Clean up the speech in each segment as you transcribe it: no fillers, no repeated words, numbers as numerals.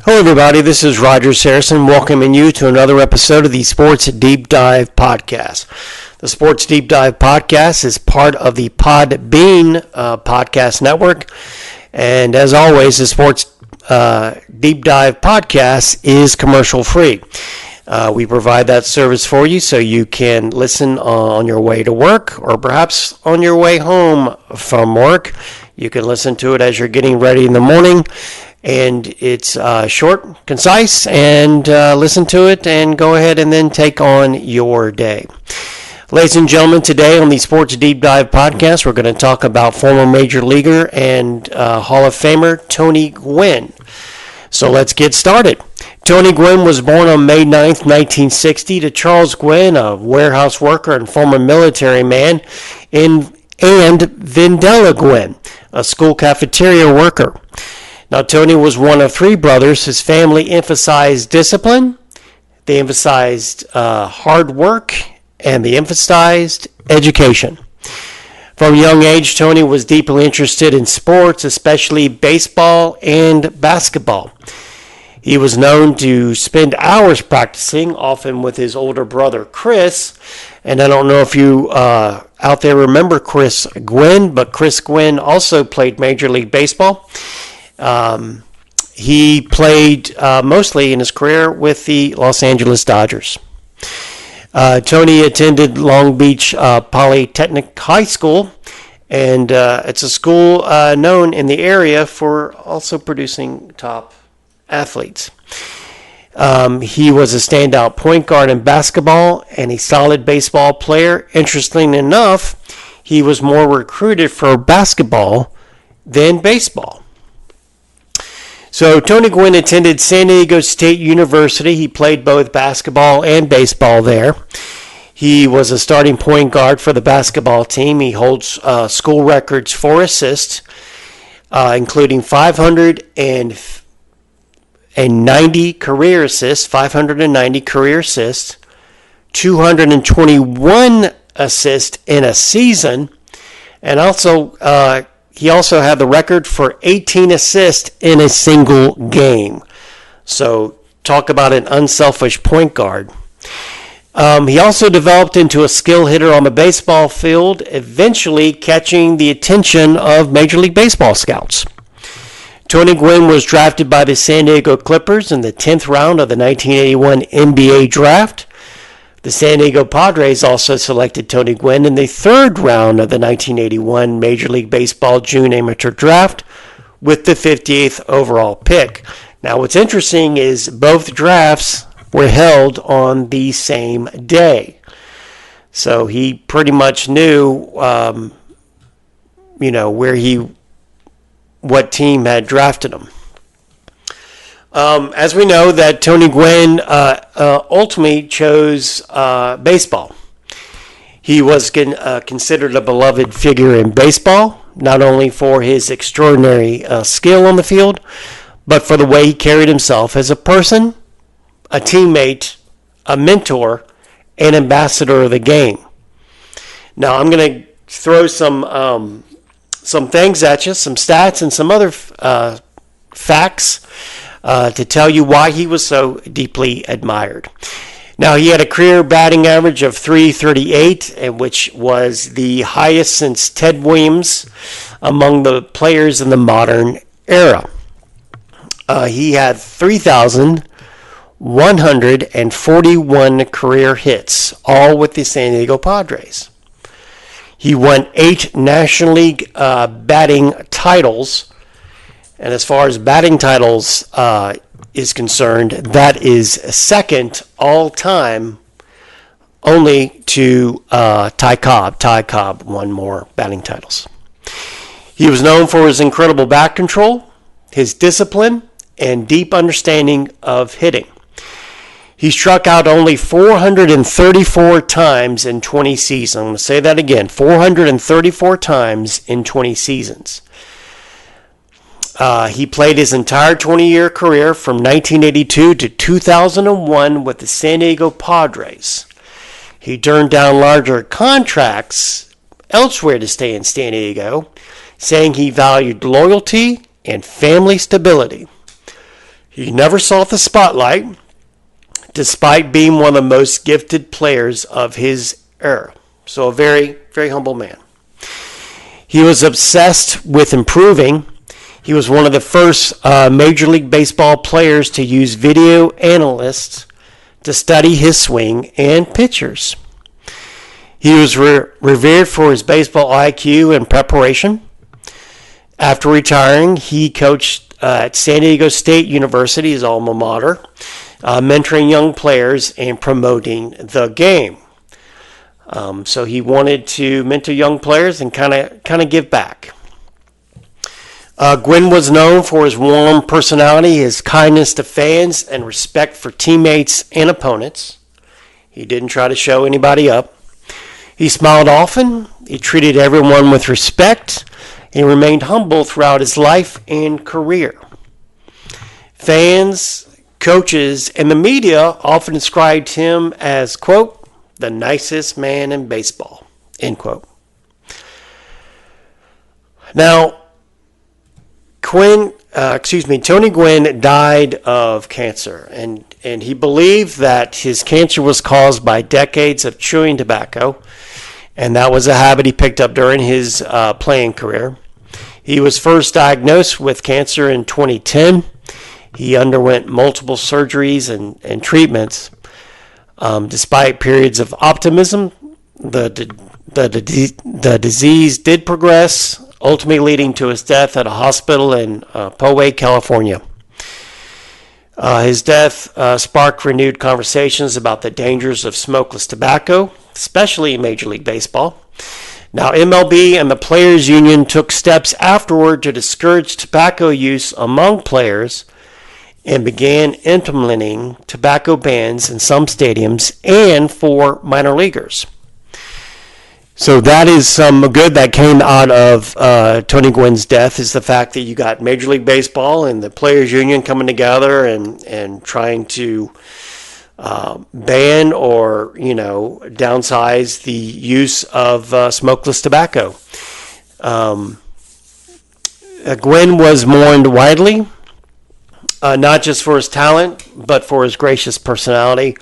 Hello everybody, this is Roger Saracen welcoming you to another episode of the Sports Deep Dive Podcast. The Sports Deep Dive Podcast is part of the Podbean podcast network, and as always, the Sports Deep Dive Podcast is commercial free. We provide that service for you so you can listen on your way to work or perhaps on your way home from work. You can listen to it as you're getting ready in the morning. And it's short, concise, and listen to it and go ahead and then take on your day. Ladies and gentlemen, today on the Sports Deep Dive Podcast, we're going to talk about former Major Leaguer and Hall of Famer Tony Gwynn. So let's get started. Tony Gwynn was born on May 9th, 1960 to Charles Gwynn, a warehouse worker and former military man, and Vendella Gwynn, a school cafeteria worker. Now, Tony was one of three brothers. His family emphasized discipline, they emphasized hard work, and they emphasized education. From a young age, Tony was deeply interested in sports, especially baseball and basketball. He was known to spend hours practicing, often with his older brother, Chris. And I don't know if you out there remember Chris Gwynn, but Chris Gwynn also played Major League Baseball. He played mostly in his career with the Los Angeles Dodgers. Tony attended Long Beach Polytechnic High School, and it's a school known in the area for also producing top athletes. He was a standout point guard in basketball and a solid baseball player. Interestingly enough, he was more recruited for basketball than baseball. So Tony Gwynn attended San Diego State University. He played both basketball and baseball there. He was a starting point guard for the basketball team. He holds school records for assists, including 590 career assists, 221 assists in a season, and also he also had the record for 18 assists in a single game. So talk about an unselfish point guard. He also developed into a skill hitter on the baseball field, eventually catching the attention of Major League Baseball scouts. Tony Gwynn was drafted by the San Diego Clippers in the 10th round of the 1981 NBA draft. The San Diego Padres also selected Tony Gwynn in the 3rd round of the 1981 Major League Baseball June Amateur Draft with the 58th overall pick. Now, what's interesting is both drafts were held on the same day. So he pretty much knew, what team had drafted him. As we know, that Tony Gwynn ultimately chose baseball. He was considered a beloved figure in baseball, not only for his extraordinary skill on the field, but for the way he carried himself as a person, a teammate, a mentor, and ambassador of the game. Now, I'm going to throw some things at you, some stats and some other facts to tell you why he was so deeply admired. Now, he had a career batting average of .338, which was the highest since Ted Williams among the players in the modern era. He had 3,141 career hits, all with the San Diego Padres. He won 8 National League batting titles. And as far as batting titles is concerned, that is second all-time only to Ty Cobb. Ty Cobb won more batting titles. He was known for his incredible bat control, his discipline, and deep understanding of hitting. He struck out only 434 times in 20 seasons. I'm going to say that again, 434 times in 20 seasons. He played his entire 20-year career from 1982 to 2001 with the San Diego Padres. He turned down larger contracts elsewhere to stay in San Diego, saying he valued loyalty and family stability. He never sought the spotlight, despite being one of the most gifted players of his era. So a very, very humble man. He was obsessed with improving. He was one of the first Major League Baseball players to use video analysts to study his swing and pitchers. He was revered for his baseball IQ and preparation. After retiring, he coached at San Diego State University, his alma mater, mentoring young players and promoting the game. So he wanted to mentor young players and kind of give back. Gwynn was known for his warm personality, his kindness to fans, and respect for teammates and opponents. He didn't try to show anybody up. He smiled often. He treated everyone with respect. He remained humble throughout his life and career. Fans, coaches, and the media often described him as, quote, the nicest man in baseball, end quote. Now, Tony Gwynn died of cancer, and he believed that his cancer was caused by decades of chewing tobacco, and that was a habit he picked up during his playing career. He was first diagnosed with cancer in 2010. He underwent multiple surgeries and treatments. Despite periods of optimism, the disease did progress, ultimately leading to his death at a hospital in Poway, California. His death sparked renewed conversations about the dangers of smokeless tobacco, especially in Major League Baseball. Now, MLB and the Players Union took steps afterward to discourage tobacco use among players and began implementing tobacco bans in some stadiums and for minor leaguers. So that is some good that came out of Tony Gwynn's death, is the fact that you got Major League Baseball and the Players Union coming together and trying to ban or, downsize the use of smokeless tobacco. Gwynn was mourned widely, not just for his talent, but for his gracious personality,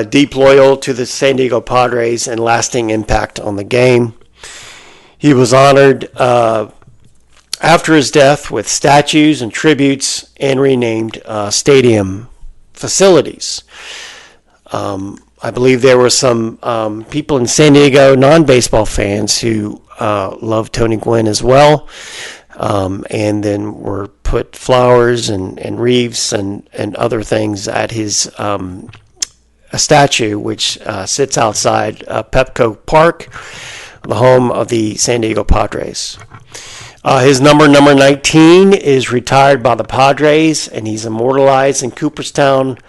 deep loyal to the San Diego Padres, and lasting impact on the game. He was honored after his death with statues and tributes and renamed stadium facilities. I believe there were some people in San Diego, non-baseball fans, who loved Tony Gwynn as well, and then were put flowers and wreaths and other things at his a statue, which sits outside Petco Park, the home of the San Diego Padres. His number 19 is retired by the Padres, and he's immortalized in Cooperstown,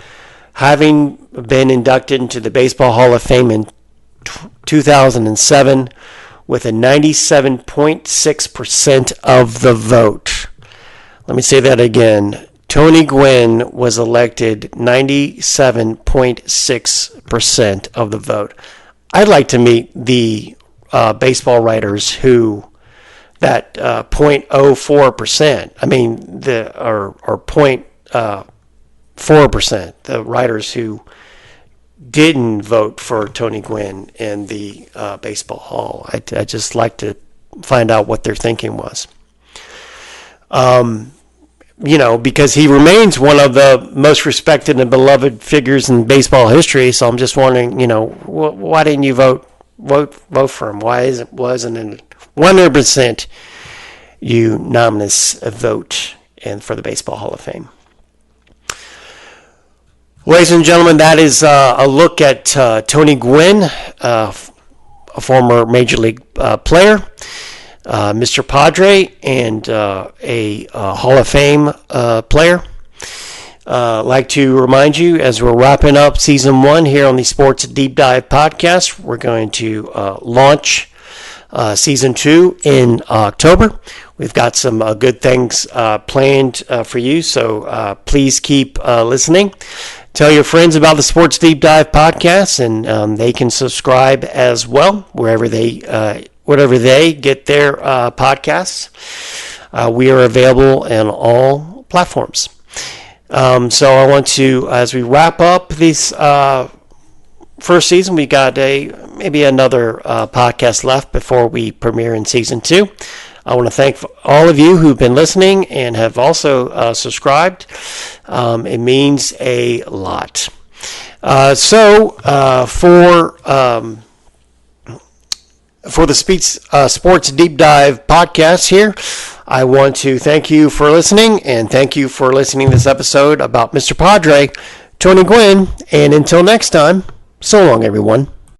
having been inducted into the Baseball Hall of Fame in 2007 with a 97.6% of the vote. Let me say that again. Tony Gwynn was elected 97.6% of the vote. I'd like to meet the baseball writers who that 0.04%. I mean, or 0.4%. The writers who didn't vote for Tony Gwynn in the baseball hall. I'd just like to find out what their thinking was. Because he remains one of the most respected and beloved figures in baseball history. So I'm just wondering, why didn't you vote for him? Why wasn't it 100% unanimous vote for the Baseball Hall of Fame? Ladies and gentlemen, that is a look at Tony Gwynn, a former Major League player, Mr. Padre, and a Hall of Fame player. I'd like to remind you, as we're wrapping up Season 1 here on the Sports Deep Dive Podcast, we're going to launch Season 2 in October. We've got some good things planned for you, so please keep listening. Tell your friends about the Sports Deep Dive Podcast, and they can subscribe as well wherever they get their podcasts. We are available on all platforms. So I want to, as we wrap up this first season, we got maybe another podcast left before we premiere in season 2. I want to thank all of you who've been listening and have also subscribed. It means a lot. For the Sports Deep Dive podcast here, I want to thank you for listening, and thank you for listening to this episode about Mr. Padre, Tony Gwynn. And until next time, so long, everyone.